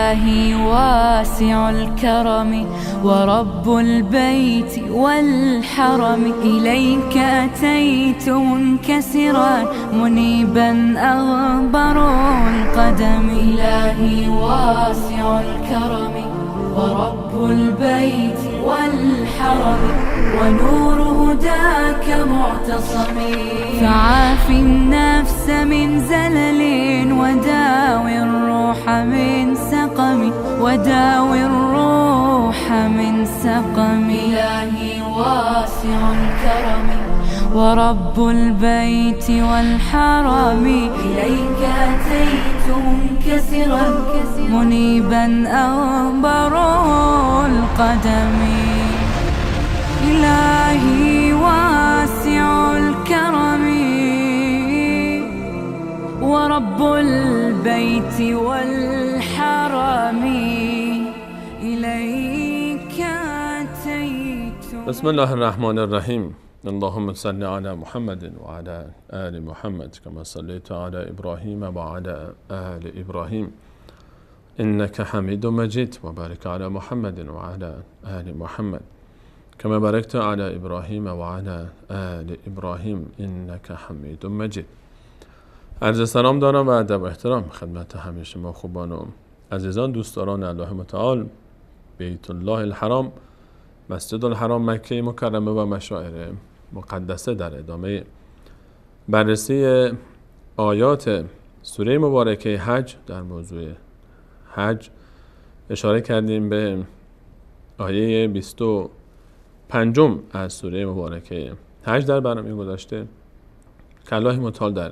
إلهي واسع الكرم ورب البيت والحرم، إليك أتيت منكسرا منيبا أغبر القدم. إلهي واسع الكرم ورب البيت والحرم ونور هداك معتصمي، فعاف النفس من زلل وداوي الروح من سقم، وداوي الروح من سقم. إلهي واسع الكرم ورب البيت والحرم، إليك أتيت منكسرا منيبا أغبر القدم. إلهي واسع الكرم ورب البيت والحرم، إليك أتيت. بسم الله الرحمن الرحيم. اللهم صل على محمد وعلى آل محمد كما صليت على إبراهيم وعلى آل إبراهيم إنك حميد مجيد، وبارك على محمد وعلى آل محمد كما باركت على إبراهيم وعلى آل إبراهيم إنك حميد مجيد. عرض سلام دارم و ادب و احترام خدمت همه شما خوبان و عزیزان دوستداران الله متعال، بیت الله الحرام، مسجد الحرام، مکه مکرمه و مشاعر مقدسه. در ادامه بررسی آیات سوره مبارکه حج در موضوع حج اشاره کردیم به آیه 25 از سوره مبارکه حج در برنامه گذشته که الله متعال در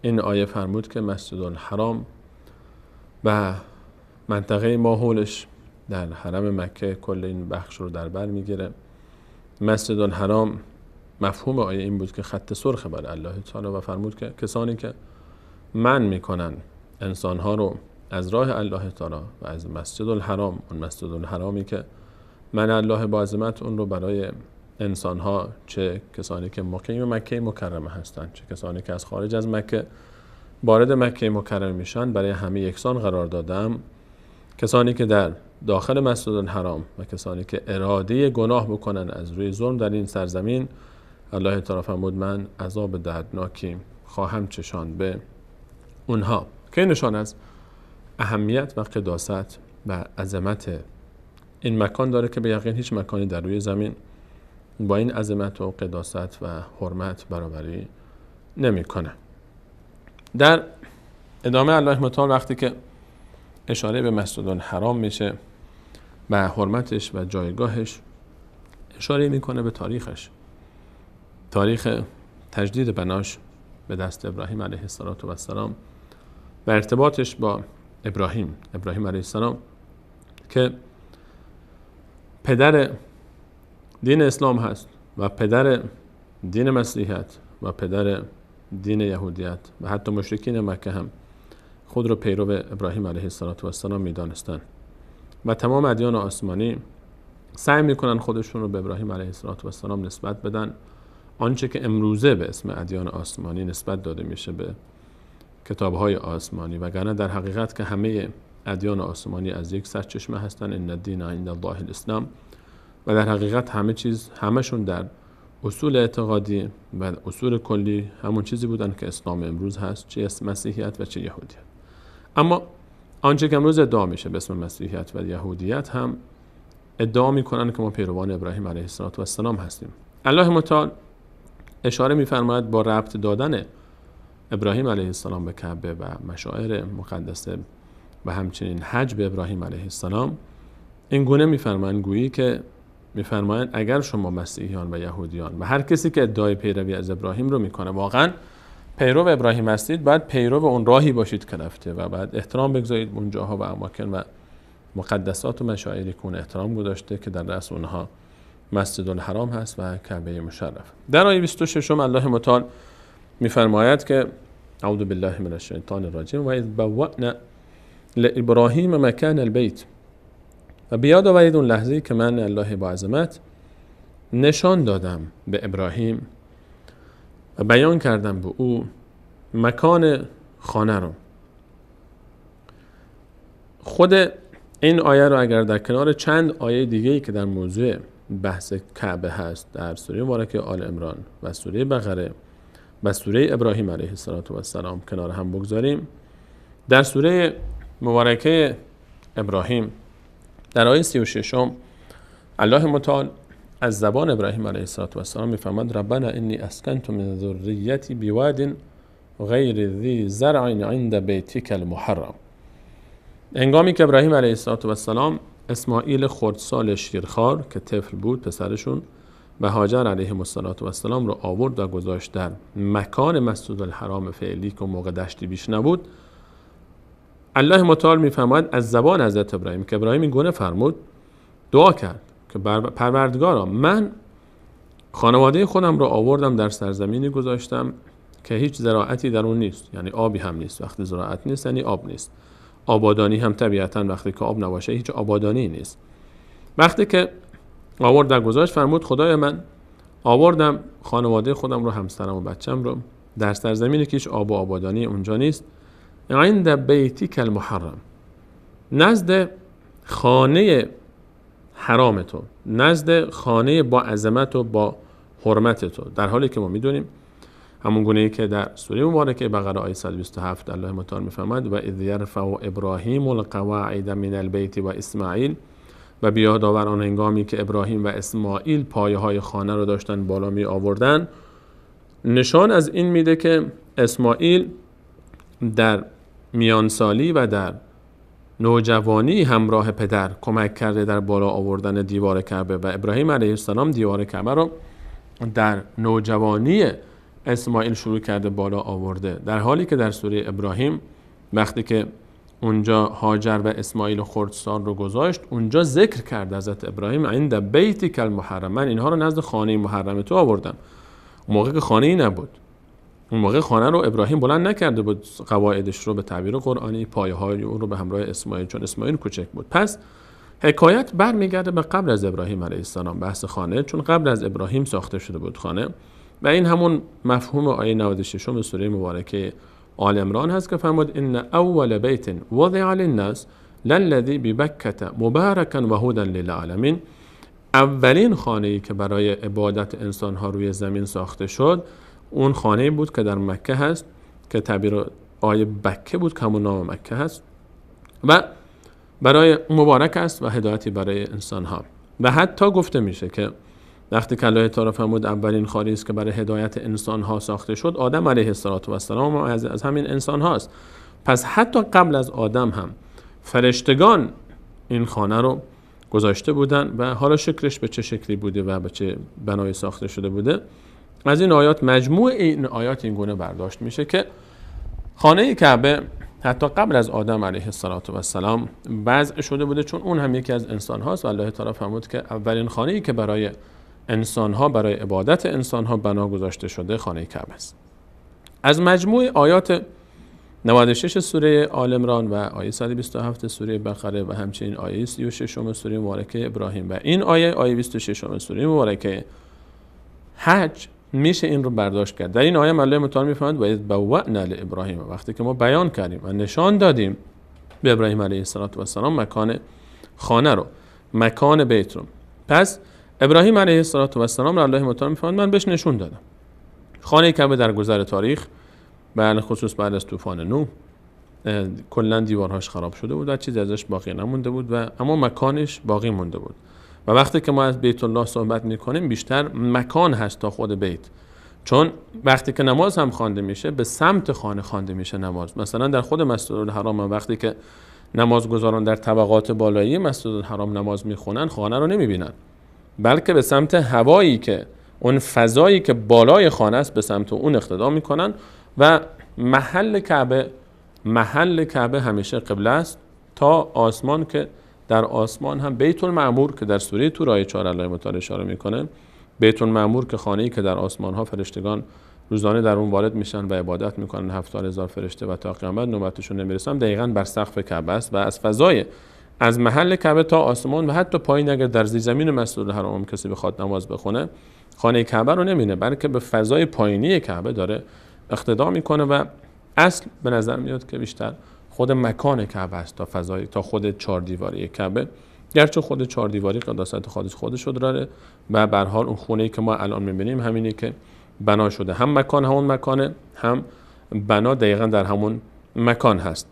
این آیه فرمود که مسجد الحرام و منطقه ماحولش در حرم مکه کل این بخش رو در بر میگیره. مسجد الحرام مفهوم آیه این بود که خط سرخ بر الله تعالی و فرمود که کسانی که منع میکنن انسانها رو از راه الله تعالی و از مسجد الحرام، اون مسجد الحرامی که من الله با عظمت اون رو برای انسانها، چه کسانی که مقیم مکه مکرمه هستند چه کسانی که از خارج از مکه وارد مکه مکرمه میشن، برای همه یکسان قرار دادم. کسانی که در داخل مسجد الحرام و کسانی که اراده گناه بکنن از روی ظلم در این سرزمین، الله تعالی فرمود من عذاب دردناکی خواهم چشان به اونها، که نشان از اهمیت و قداست و عظمت این مکان داره که به یقین هیچ مکانی در روی زمین با این عظمت و قداست و حرمت برابری نمیکنه. در ادامه الله متعال وقتی که اشاره به مسجد الحرام میشه و حرمتش و جایگاهش، اشاره میکنه به تاریخش، تاریخ تجدید بناش به دست ابراهیم علیه السلام و ارتباطش با ابراهیم علیه السلام که پدر دین اسلام هست و پدر دین مسیحیت و پدر دین یهودیت و حتی مشرکین مکه هم خود رو پیرو ابراهیم علیه السلام میدانستن و تمام ادیان آسمانی سعی میکنن خودشون رو به ابراهیم علیه السلام نسبت بدن. آنچه که امروزه به اسم ادیان آسمانی نسبت داده میشه به کتاب‌های آسمانی، وگرنه در حقیقت که همه ادیان آسمانی از یک سرچشمه هستن، ان الدین عند الله الاسلام، و در حقیقت همشون در اصول اعتقادی و اصول کلی همون چیزی بودن که اسلام امروز هست، چه مسیحیت و چه یهودیت. اما آنچه که امروز ادعا میشه به اسم مسیحیت و یهودیت هم ادعا میکنن که ما پیروان ابراهیم علیه السلام هستیم. الله متعال اشاره میفرماید با ربط دادن ابراهیم علیه السلام به کعبه و مشاعر مقدسه و همچنین حج به ابراهیم علیه السلام، این گونه میفرمایند گویی که میفرمایند اگر شما مسیحیان و یهودیان و هر کسی که ادعای پیروی از ابراهیم رو میکنه واقعا پیرو ابراهیم هستید، باید پیرو اون راهی باشید که رفته و باید احترام بگذارید اون جاها و اماکن و مقدسات و مشاعری که اون احترام گذاشته که در رأس اونها مسجد الحرام هست و کعبه مشرف. در آیه 26 الله متعال میفرماید که اعوذ بالله من الشیطان الرجیم و اذ بوأنا لابراهیم مکان البیت، و بیاد آورید اون لحظه‌ای که من الله با عظمت نشان دادم به ابراهیم و بیان کردم به او مکان خانه رو. خود این آیه رو اگر در کنار چند آیه دیگه‌ای که در موضوع بحث کعبه هست در سوره مبارکه آل عمران و سوره بقره و سوره ابراهیم علیه السلام کنار هم بگذاریم، در سوره مبارکه ابراهیم در آیه 36 الله متعال از زبان ابراهیم علیه السلام میفرماد ربنا انی اسکنت من ذریتی بواد غیر ذی زرع عند بیتک المحرم. هنگامی که ابراهیم علیه السلام اسماعیل خردسال شیرخوار که طفل بود پسرشون و هاجر علیهم السلام رو آورد و گذاشت در مکان مسجد الحرام فعلی که موقع دشتی بیش نبود، الله متعال میفرماید از زبان حضرت ابراهیم که ابراهیم این گونه فرمود، دعا کرد که پروردگارا من خانواده خودم رو آوردم در سرزمینی گذاشتم که هیچ زراعتی در اون نیست، یعنی آبی هم نیست. وقتی زراعت نیست یعنی آب نیست. آبادانی هم طبیعتاً وقتی که آب نباشه هیچ آبادانی نیست. وقتی که آورد در گذاشت فرمود خدای من آوردم خانواده خودم رو، همسرم و بچم رو در سرزمینی که هیچ آب و آبادانی اونجا نیست، عند بیتک المحرم، نزد خانه حرام تو، نزد خانه با عظمت و با حرمت تو. در حالی که ما میدونیم همون گونه‌ای که در سوره مبارکه بقره آیه 127 الله متعال میفرماید و اذ یرفع ابراهیم القواعد من البیت و اسماعیل، و بیاد آور آن هنگامی که ابراهیم و اسماعیل پایه های خانه رو داشتن بالا می آوردن. نشان از این میده که اسماعیل در میانسالی و در نوجوانی همراه پدر کمک کرده در بالا آوردن دیوار کعبه و ابراهیم علیه السلام دیوار کعبه رو در نوجوانی اسماعیل شروع کرده بالا آورده، در حالی که در سوره ابراهیم وقتی که اونجا هاجر و اسماعیل خردسال رو گذاشت اونجا ذکر کرد حضرت ابراهیم عند بیتک المحرم، من اینها رو نزد خانه محرم تو آوردم. اون موقع که خانه ای نبود، اون موقع خانه رو ابراهیم بلند نکرده بود، قواعدش رو به تعبیر قرآنی پایه های اون رو به همراه اسماعیل، چون اسماعیل کوچک بود. پس حکایت برمیگرده به قبل از ابراهیم علیه السلام بحث خانه، چون قبل از ابراهیم ساخته شده بود خانه و این همون مفهوم آیه 96 سوره مبارکه آل عمران هست که فرمود ان اول بیت وضع للناس للذی ببکة مبارکا و هدی للعالمین. اولین خانه‌ای که برای عبادت انسان‌ها روی زمین ساخته شد اون خانه‌ای بود که در مکه هست که تعبیر آیه بکه بود که همون نام مکه هست و برای مبارک است و هدایتی برای انسان‌ها. و حتی گفته میشه که وقتی که الله تعالی فرمود اولین خانه‌ای است که برای هدایت انسان‌ها ساخته شد، آدم علیه السلام از همین انسان هاست. پس حتی قبل از آدم هم فرشتگان این خانه رو گذاشته بودن و حالا شکلش به چه شکلی بوده و به چه بنایی ساخته شده بوده. از این آیات، مجموع این آیات این گونه برداشت میشه که خانه کعبه حتی قبل از آدم علیه السلام وضع شده بوده، چون اون هم یکی از انسان هاست و الله تعالی فرمود که اولین خانه‌ای که برای انسان‌ها، برای عبادت انسان‌ها بنا گذاشته شده خانه کعبه است. از مجموع آیات 96 سوره آل عمران و آیه 127 سوره بقره و همچنین آیه 36 سوره مبارکه ابراهیم و این آیه 26 سوره مبارکه حج میشه این رو برداشت کرد. در این آیه الله متعال میفرماید و اذ بوأنا لابراهیم، وقتی که ما بیان کردیم و نشان دادیم به ابراهیم علیه السلام مکان خانه رو، مکان بیت رو. پس ابراهیم علیه السلام را الله متعال میفرماید من بهش نشون دادم. خانه کعبه در گذر تاریخ به خصوص بعد از طوفان نوح کلا دیوارهاش خراب شده بود و چیزی ازش باقی نمونده بود و اما مکانش باقی مونده بود. و وقتی که ما از بیت الله صحبت میکنیم بیشتر مکان هست تا خود بیت، چون وقتی که نماز هم خوانده میشه به سمت خانه خوانده میشه نماز. مثلا در خود مسجد الحرام وقتی که نمازگزاران در طبقات بالایی مسجد الحرام نماز میخونن خانه رو نمیبینن، بلکه به سمت هوایی که اون فضایی که بالای خانه است به سمت اون اقتدا میکنن و محل کعبه همیشه قبله است تا آسمان، که در آسمان هم بیت المعمور که در سوره طور آیه 4 الله متعال اشاره میکنه، بیت المعمور که خانه‌ای که در آسمان ها فرشتگان روزانه در اون وارد میشن و عبادت میکنن 70,000 فرشته و تا قیامت نوبتشون نمیرسن، دقیقاً بر سقف کعبه است و از فضای از محل کعبه تا آسمان و حتی پایین اگر در زمین مسجد الحرام کسی بخواد نماز بخونه خانه کعبه رو نمیبینه، بلکه به فضای پایینی کعبه داره اقتدا میکنه و اصل به نظر میاد که بیشتر خود مکان کعبه است تا فضای تا خود چهار دیواری کعبه، گرچه خود چهار دیواری قداست خودش رو داره و به هر حال اون خونه‌ای که ما الان می‌بینیم همینی که بنا شده، هم مکان همون مکانه، هم بنا دقیقاً در همون مکان هست.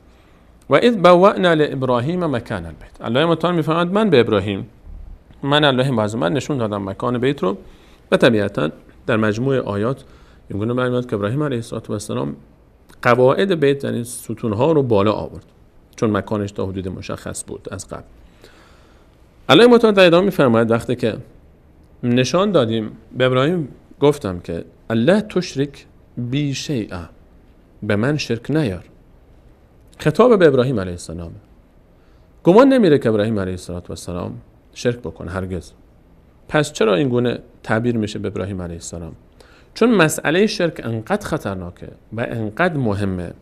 و اذ بوأنا لابراهیم مکان البیت، الله متعال میفرماید من به ابراهیم، من الله معظم نشون دادم مکان بیت رو. و طبیعتاً در مجموع آیات میگونه میاد که ابراهیم علیه السلام قواعد بیت یعنی ستونها رو بالا آورد چون مکانش تا حدود مشخص بود از قبل. الله متعال در ادامه میفرماید وقتی که نشان دادیم به ابراهیم گفتم که الله تشرک بی شیئا، به من شرک نیار. خطاب به ابراهیم علیه السلام. گمان نمیره که ابراهیم علیه السلام شرک بکنه، هرگز. پس چرا این گونه تعبیر میشه به ابراهیم علیه السلام؟ چون مسئله شرک انقدر خطرناکه و انقدر مهمه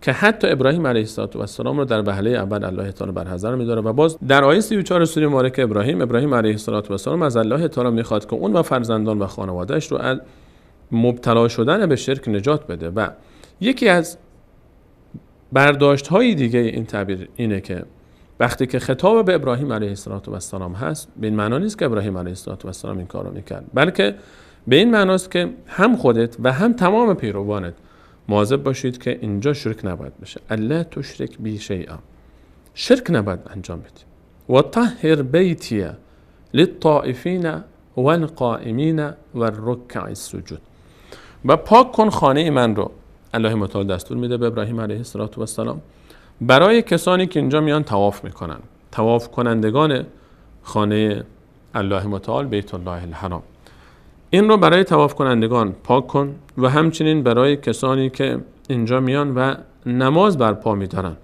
که حتی ابراهیم علیه السلام رو در وهله اول الله تعالی برحذر میداره. و باز در آیه 34 سوره مبارکه ابراهیم علیه السلام از الله تعالی میخواد که اون و فرزندان و خانواده‌اش رو از مبتلا شدن به شرک نجات بده. و یکی از برداشت‌های دیگه این تعبیر اینه که وقتی که خطاب به ابراهیم علیه السلام هست، به این معنی نیست که ابراهیم علیه السلام این کارو میکرد، بلکه به این معناست که هم خودت و هم تمام پیروانت مواظب باشید که اینجا شرک نباید بشه. الله تشرک بی شیئا، شرک نباید انجام بدی. و طهر بیتی للطائفین والقائمین والرکع السجود، و پاک کن خانه من رو. الله متعال دستور میده به ابراهیم علیه السلام برای کسانی که اینجا میان طواف میکنن، طواف کنندگان خانه الله متعال بیت الله الحرام، این رو برای طواف کنندگان پاک کن و همچنین برای کسانی که اینجا میان و نماز برپا میدارن.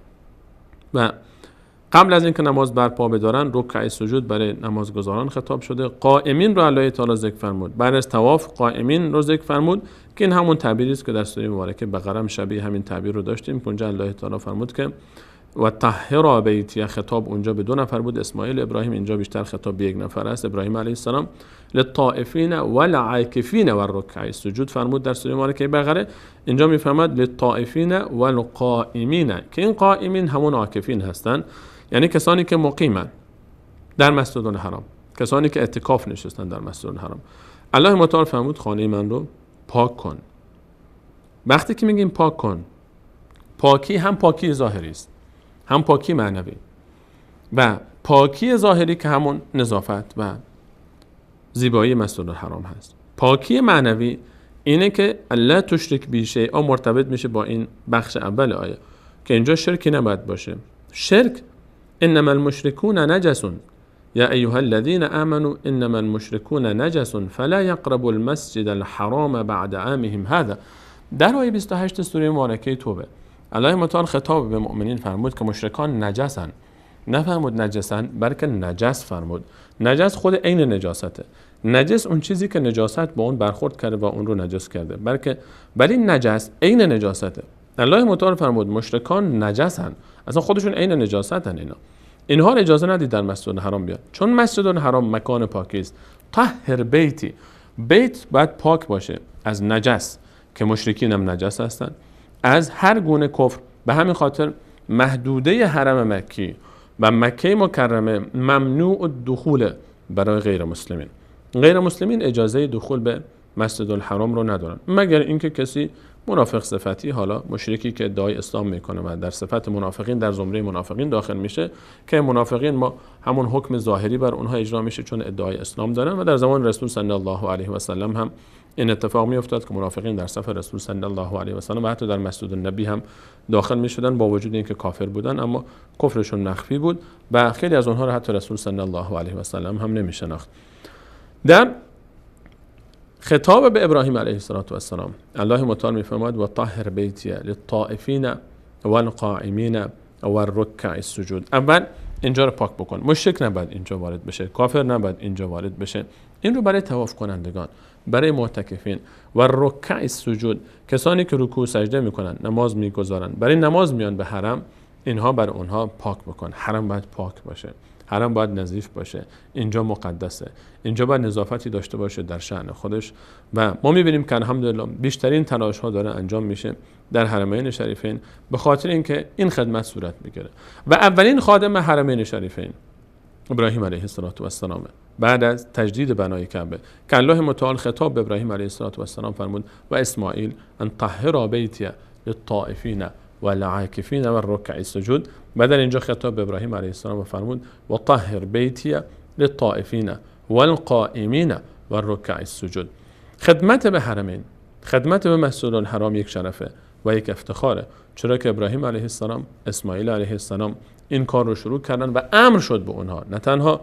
و قبل از اینکه نماز برپا بدارن رکوع سجود برای نمازگزاران خطاب شده. قائمین رو الله تعالی ذکر فرمود، بعد از طواف قائمین رو ذکر فرمود که این همون تعبیری است که در سوره مبارکه بقره شبیه همین تعبیر رو داشتیم که اونجا الله تعالی فرمود که و طهر بیتی، خطاب اونجا به 2 نفر بود، اسماعیل ابراهیم، اینجا بیشتر خطاب به 1 نفر است، ابراهیم علیه السلام. للطائفین والعاکفین والرکع السجود فرمود در سوره مبارکه بقره، اینجا میفرماد للطائفین والقائمین که این قائمین همون عاکفین هستن، یعنی کسانی که مقیمن در مسجد الحرام، کسانی که اعتکاف نشستن در مسجد الحرام. الله متعال فرمود خانه من رو پاک کن. وقتی که میگیم پاک کن، پاکی هم پاکی ظاهری است هم پاکی معنوی. و پاکی ظاهری که همون نظافت و زیبایی مسجد الحرام هست. پاکی معنوی اینه که الله تشرک بی شیئا مرتبط میشه با این بخش اول آیه که اینجا شرکی نباید باشه. شرک انما المشركون نجس یا ایها الذين آمنوا انما المشركون نجس فلا يقربوا المسجد الحرام بعد عامهم هذا. در آیه 28 سوره مبارکه توبه الله متعال خطاب به مؤمنین فرمود که مشرکان نجسن، نفرمود نجسن بلکه نجس فرمود. نجس خود عین نجاسته. نجس اون چیزی که نجاست با اون برخورد کرده و اون رو نجس کرده، بلکه نجس عین نجاسته. الله متعال فرمود مشرکان نجسن، اصلا خودشون عین نجاستن. اینها رو اجازه ندید در مسجد الحرام بیاد، چون مسجد الحرام مکان پاکی است. طهر بیتی، بیت باید پاک باشه از نجس که مشرکین هم نجس هستن، از هر گونه کفر. به همین خاطر محدوده حرم مکی و مکه مکرمه ممنوع الدخول برای غیر مسلمین. غیر مسلمین اجازه دخول به مسجد الحرام رو ندارن مگر اینکه کسی منافق صفتی، حالا مشرکی که ادعای اسلام میکنه و در صفت منافقین در زمره منافقین داخل میشه، که منافقین ما همون حکم ظاهری بر اونها اجرا میشه چون ادعای اسلام دارن. و در زمان رسول صلی الله علیه و سلم هم این اتفاق میافتاد که منافقین در صف رسول صلی الله علیه و سلم و حتی در مسجد النبی هم داخل میشدن با وجود اینکه کافر بودن، اما کفرشون مخفی بود و خیلی از اونها رو حتی رسول صلی الله علیه و سلم هم نمیشناخت. در خطاب به ابراهیم علیه السلام الله متعال میفرماد و طهر بیتی للطائفین والقائمین والرکع السجود. اول اینجا رو پاک بکن، مشرک نباید اینجا وارد بشه، کافر نباید اینجا وارد بشه. این رو برای طواف کنندگان، برای معتکفین. و رکع السجود، کسانی که رکوع سجده میکنن، نماز میگذارن، برای نماز میان به حرم، اینها برای اونها پاک بکن. حرم باید پاک باشه، حرم باید نظیف باشه، اینجا مقدسه، اینجا باید نظافتی داشته باشه در شأن خودش. و ما می‌بینیم که الحمدلله بیشترین تلاش‌ها داره انجام میشه در حرمین شریفین به خاطر اینکه این خدمت صورت میگیره. و اولین خادم حرمین شریفین ابراهیم علیه السلام بعد از تجدید بنای کعبه که الله متعال خطاب به ابراهیم علیه السلام فرمود و اسماعیل ان طهر بیتی للطائفین والعاکفین والرکع السجود. بعد اینجا خطاب به ابراهیم علیه السلام فرمود و طهر بیتی للطائفین والقائمین والرکع السجود. خدمت به حرمین، خدمت به مسجد الحرام یک شرفه و یک افتخاره، چرا که ابراهیم علیه السلام، اسماعیل علیه السلام این کار رو شروع کردن و امر شد به اونها، نه تنها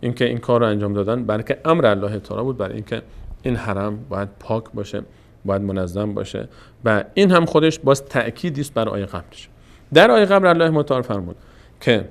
اینکه این کار رو انجام دادن بلکه امر الله تعالی بود برای اینکه این حرم باید پاک باشه، باید منظم باشه. و این هم خودش باز تأکیدی است بر آیه قبلش. در آیه قبل الله متعال فرمود که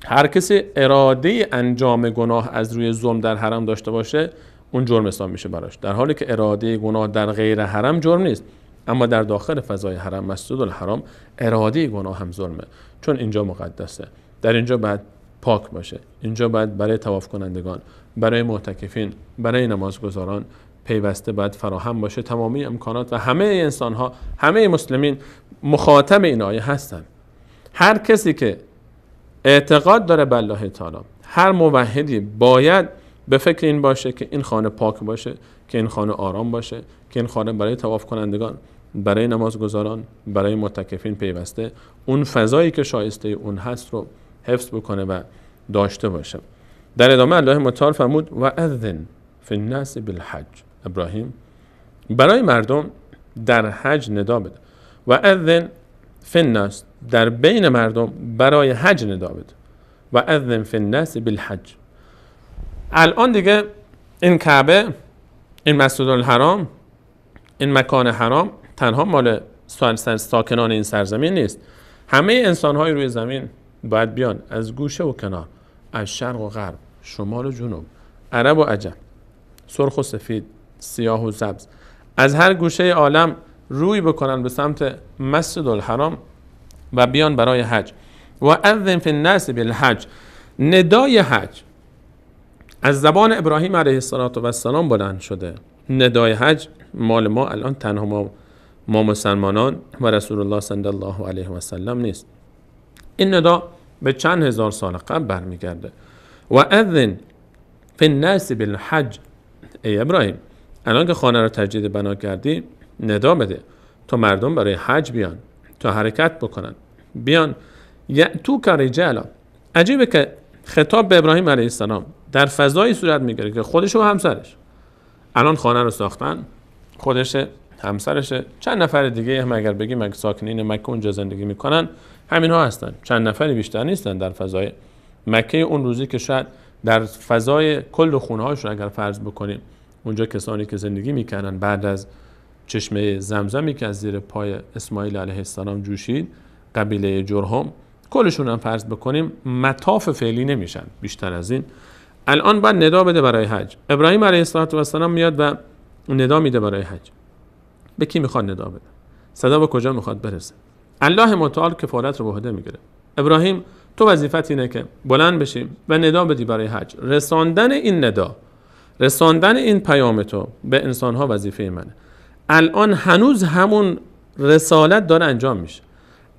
هر کسی اراده انجام گناه از روی ظلم در حرم داشته باشه اون جرم حساب میشه براش، در حالی که اراده گناه در غیر حرم جرم نیست، اما در داخل فضای حرم مسجد الحرام اراده گناه هم ظلمه، چون اینجا مقدسه، در اینجا باید پاک باشه، اینجا باید برای طواف کنندگان، برای معتکفین، برای نمازگزاران پیوسته باید فراهم باشه تمامی امکانات و همه انسان‌ها، همه مسلمین مخاطب این آیه هستند. هر کسی که اعتقاد داره به الله تعالی، هر موحدی باید به فکر این باشه که این خانه پاک باشه، که این خانه آرام باشه، که این خانه برای طواف کنندگان، برای نمازگزاران، برای معتکفین پیوسته اون فضایی که شایسته اون هست رو حفظ بکنه و داشته باشه. در ادامه الله متعال فرمود و اذن فی الناس بالحج. ابراهیم برای مردم در حج ندا بده و اذن فی الناس، در بین مردم برای حج ندا بده و اذن فی الناس بالحج. الان دیگه این کعبه، این مسجد الحرام، این مکان حرام تنها مال ساکنان این سرزمین نیست. همه انسان‌های روی زمین باید بیان از گوشه و کنار، از شرق و غرب، شمال و جنوب، عرب و عجم، سرخ و سفید، سیاه و سبز، از هر گوشه عالم روی بکنن به سمت مسجد الحرام و بیان برای حج. و اذن فی الناس بالحج، ندای حج از زبان ابراهیم علیه السلام بلند شده. ندای حج مال ما الان تنها ما مسلمانان و رسول الله صلی الله علیه و سلم نیست. این ندا به چند هزار سال قبل برمیگرده. و اذن فی الناس بالحج، ای ابراهیم الان که خانه رو تجدید بنا کردی ندا بده تا مردم برای حج بیان، تا حرکت بکنن، بیان یأتوک رجالا. عجیبه که خطاب به ابراهیم علیه السلام در فضایی صورت میگیره که خودش و همسرش الان خانه رو ساختن، خودشه، همسرشه، چند نفر دیگه هم اگر بگیم اگه ساکنین مکه اونجا زندگی میکنن همین ها هستن، چند نفری بیشتر نیستن در فضای مکه اون روزی که شاید در فضای کل خونه هاشون اگر فرض بکنیم اونجا کسانی که زندگی میکنن بعد از چشمه زمزمی که از زیر پای اسماعیل علیه السلام جوشید، قبیله جرهم، کلشون هم فرض بکنیم مطاف فعلی نمیشن بیشتر از این. الان باید ندا بده برای حج. ابراهیم علیه السلام میاد و ندا میده برای حج. به کی میخواد ندا بده؟ صدا به کجا میخواد برسه؟ الله متعال کفالت رو به عهده میگیره. ابراهیم تو وظیفت اینه که بلند بشی و ندا بدی برای حج. رساندن این ندا، رساندن این پیام تو به انسانها وظیفه منه. الان هنوز همون رسالت داره انجام میشه.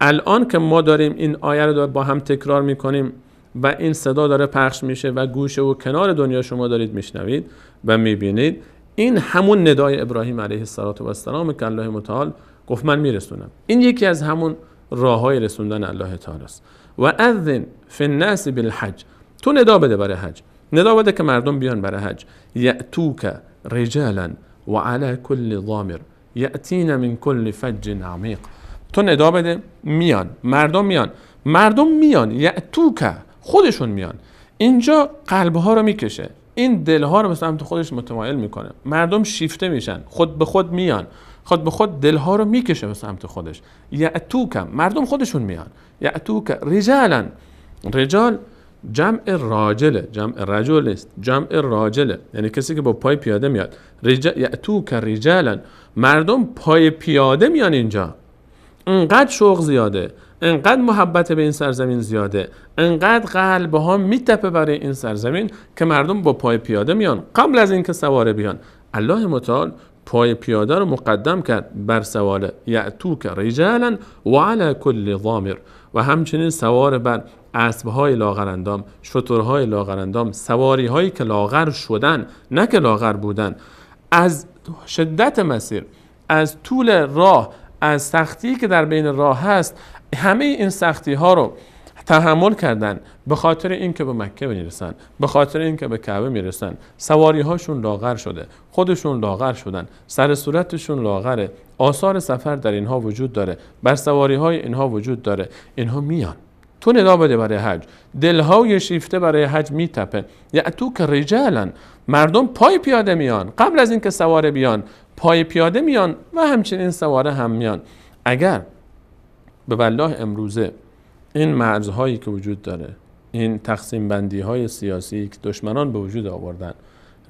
الان که ما داریم این آیه رو با هم تکرار میکنیم و این صدا داره پخش میشه و گوشه و کنار دنیا شما دارید میشنوید و میبینید، این همون ندای ابراهیم علیه السلام که الله متعال گفت من میرسونم. این یکی از همون راههای رسوندن الله تعالی است. و اذن فی الناس بالحج، تو ندا بده برای حج، ندا بده که مردم بیان برای حج. یأتوک رجالا و علی کل ضامر یأتین من کل فج عمیق. تو ندا بده میان، مردم میان یأتوک، خودشون میان. اینجا قلبها رو میکشه، این دلها رو به سمت خودش متمایل میکنه. مردم شیفته میشن، خود به خود میان، خود به خود دلها رو میکشه به سمت خودش. یأتوک، مردم خودشون میان. یأتوک رجالا، رجال جمع راجله، جمع رجل نیست، جمع راجله، یعنی کسی که با پای پیاده میاد. یأتوک رجالا، مردم پای پیاده میان اینجا. انقدر شوق زیاده، انقدر محبت به این سرزمین زیاده، انقدر قلب ها میتپه برای این سرزمین که مردم با پای پیاده میان قبل از اینکه سواره بیان. الله متعال پای پیاده رو مقدم کرد بر سواره، یأتوک رجالا و علی کل ضامر، و همچنین سوار بر اسب‌های لاغرندام، شترهای لاغرندام، سواری هایی که لاغر شدن نه که لاغر بودن. از شدت مسیر، از طول راه، از سختی که در بین راه هست، همه این سختی ها رو تحمل کردن به خاطر اینکه به مکه میرسن، به خاطر اینکه به کعبه میرسن. سواری هاشون لاغر شده، خودشون لاغر شدن، سر صورتشون لاغره، آثار سفر در اینها وجود داره، بر سواری های اینها وجود داره. اینها میان، تو ندا بده برای حج، دلهای شیفته برای حج میتپه. یأتوک رجالا، مردم پای پیاده میان قبل از اینکه سواره بیان، پای پیاده میان و همچنین سواره هم میان. اگر به والله امروزه این مرزهایی که وجود داره، این تقسیم بندی های سیاسی که دشمنان به وجود آوردن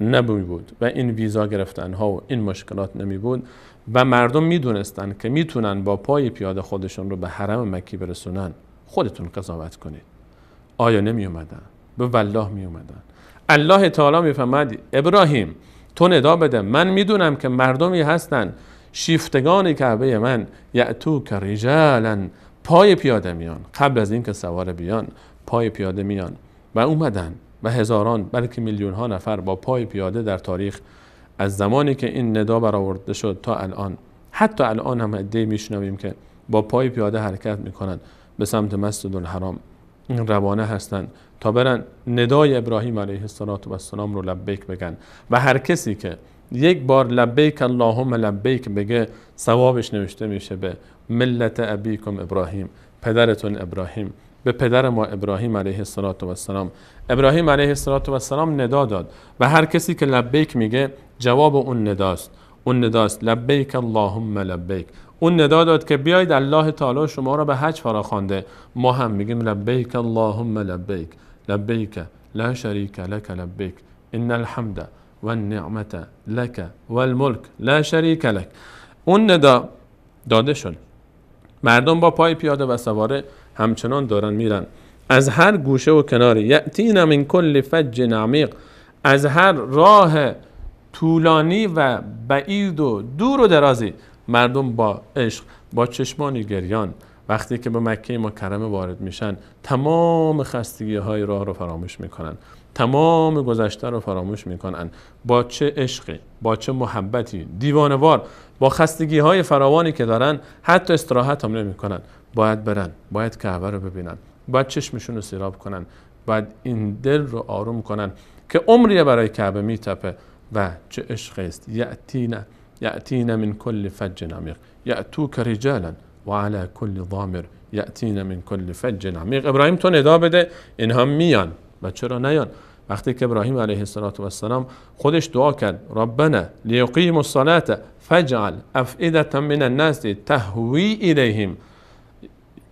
نمی بود و این ویزا گرفتن ها و این مشکلات نمی بود و مردم میدونستن که میتونن با پای پیاده خودشون رو به حرم مکی برسونن، خودتون قضاوت کنید. آیا نمی اومدن؟ به والله می اومدن. الله تعالی میفرماد ابراهیم تو ندا بده، من میدونم که مردمی هستن شیفتگان کعبه من، یأتوک رجالا، پای پیاده میان قبل از اینکه سوار بیان، پای پیاده میان و اومدن و هزاران بلکه میلیون ها نفر با پای پیاده در تاریخ از زمانی که این ندا برآورده شد تا الان، حتی الان هم عده‌ای میشنویم که با پای پیاده حرکت میکنن به سمت مسجد الحرام، روانه هستن تا برن ندای ابراهیم علیه السلام رو لبیک بگن. و هر کسی که یک بار لبیک اللهم لبیک بگه ثوابش نوشته میشه به ملت ابیکم ابراهیم، پدرتون ابراهیم، به پدر ما ابراهیم علیه السلام. ابراهیم علیه السلام ندا داد و هر کسی که لبیک میگه جواب اون نداست. اون نداست لبیک اللهم لبیک. اون ندا داد که بیاید الله تعالی شما را به حج فراخوانده، ما هم میگیم لبیک اللهم لبیک، لبیک لا شریک لک لبیک، ان الحمد والنعمت لک والملک لا شریک لک. اون ندا داده شد، مردم با پای پیاده و سواره همچنان دارن میرن از هر گوشه و کناری. یأتین من کل فج عمیق، از هر راه طولانی و بعید و دور و درازی مردم با عشق، با چشمانی گریان وقتی که به مکه مکرمه وارد میشن تمام خستگی های راه رو فراموش میکنن، تمام گذشته رو فراموش میکنن. با چه عشقی، با چه محبتی، دیوانوار، با خستگی های فراوانی که دارن حتی استراحت هم نمیکنن. باید برن، باید کعبه رو ببینن، باید چشمشون رو سیراب کنن، باید این دل رو آروم کنن که عمری برای کعبه میتپه. و چه عشقی است. یأتین من کل فج عمیق، یأتوک رجالا و علی کل ضامر، یأتین من کل فج عمیق. ابراهیم تو ندا بده اینها میان. و چرا نیان؟ وقتی که ابراهیم علیه السلام خودش دعا کرد ربنا لیقیموا الصلاة فاجعل افئدة من الناس تهوی الیهم.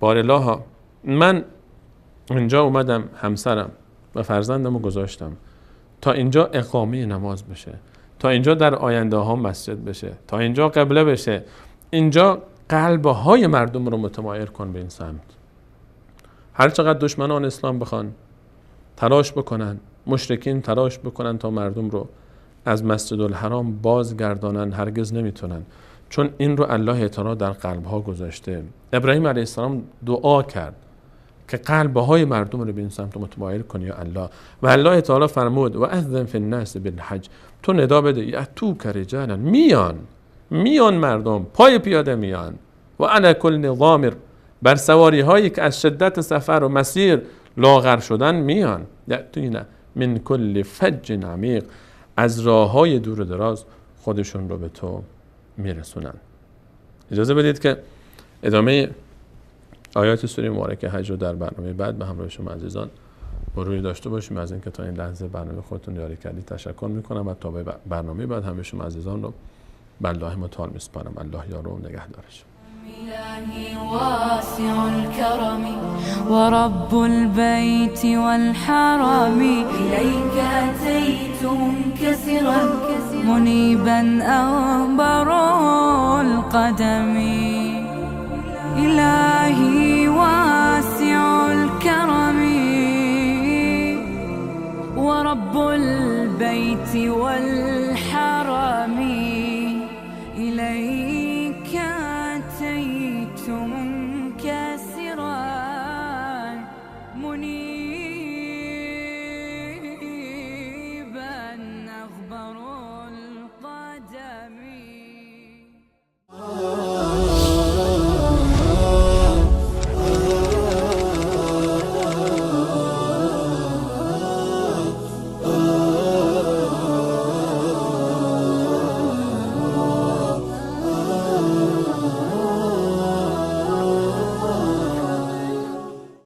بار الله، من اینجا اومدم همسرم و فرزندمو گذاشتم تا اینجا اقامه نماز بشه، تا اینجا در آینده ها مسجد بشه، تا اینجا قبله بشه. اینجا قلب های مردم رو متمایل کن به این سمت. هر چقدر دشمنان اسلام بخوان تلاش بکنن، مشرکین تلاش بکنن تا مردم رو از مسجد الحرام بازگردانن، هرگز نمیتونن، چون این رو الله تعالی در قلب ها گذاشته. ابراهیم علیه السلام دعا کرد که قلب های مردم رو به این سمت متمایل کنی یا الله. و الله تعالی فرمود و اذن فی الناس بالحج، تو ندا بده یأتوک رجالا، میان مردم پای پیاده میان، و علی کل ضامر، بر سواری هایی که از شدت سفر و مسیر لاغر شدن میان. یأتین من کل فج عمیق، از راه های دور و دراز خودشون رو به تو میرسونن. اجازه بدید که ادامه آیات سوره مبارکه حج رو در برنامه بعد به همراه شما عزیزان مروری داشته باشیم. از اینکه تا این لحظه برنامه خودتون یاری کردید تشکر میکنم و تا به برنامه بعد همه شما عزیزان رو به الله متعال میسپارم. الله یار و نگهدارش. إلهي واسع الكرم ورب البيت والحرم، إليك أتيت منكسرا منيبا أنبر القدم. إلهي